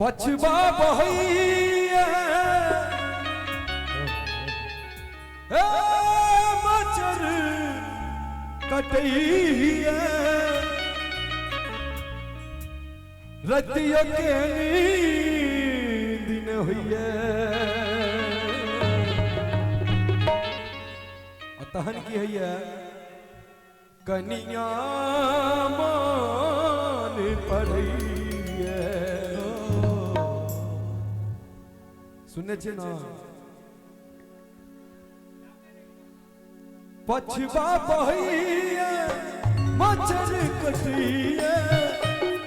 पछवा बहैया मचर कटैया रतिया के दिन होइए तहन की है कनिया मान पड़ैया सुने छे ना पछवा बहैया मचर कटैया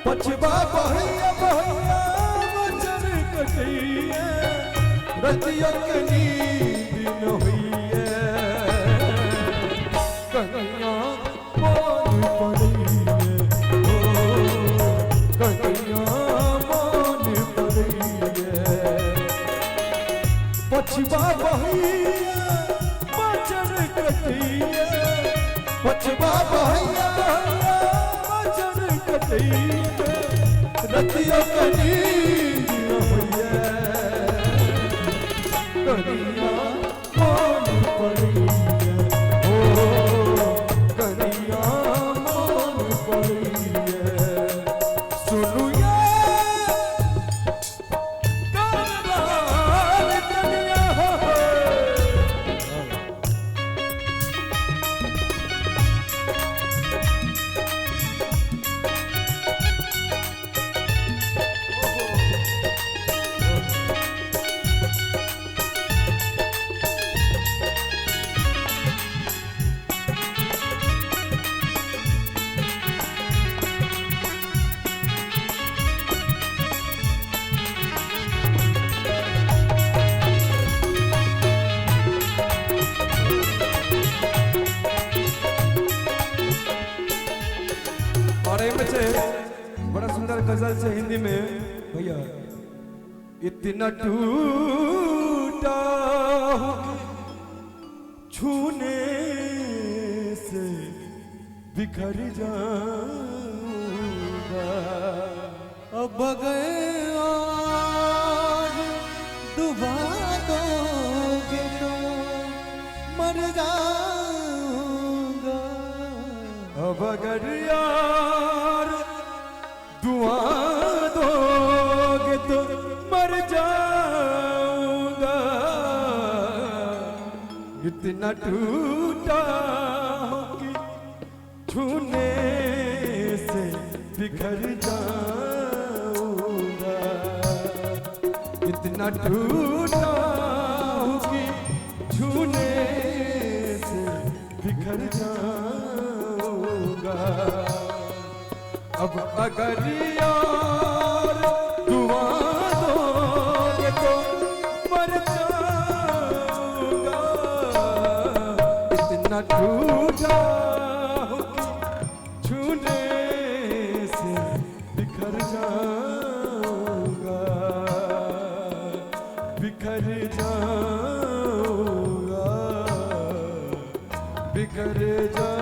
पछवा बहैया बहैया मचर कटैया रतिया के दिन होइए कनिया मान पड़ैया कनिया मान पड़ैया पछवा बहैया मचर कटैया पछवा बहैया मचर कटैया रतिया कनी होइए कनिया मान पड़ैया ओ कनिया मान पड़ैया सुनु बड़ा सुंदर गजल से हिंदी में भैया इतना टूटा छूने से बिखर जाऊंगा अब गए डुबा दोगे तो मर जाऊंगा अब अगर यार दुआ दोगे तो मर जाऊंगा इतना टूटा कि छूने से बिखर जाऊंगा इतना टूटा कि छूने से बिखर जाऊंगा अब अगर यार दुआ दोगे तो मर जाऊंगा इतना टूटा कि छूने से बिखर जाऊंगा बिखर जाऊंगा बिखर जाऊंगा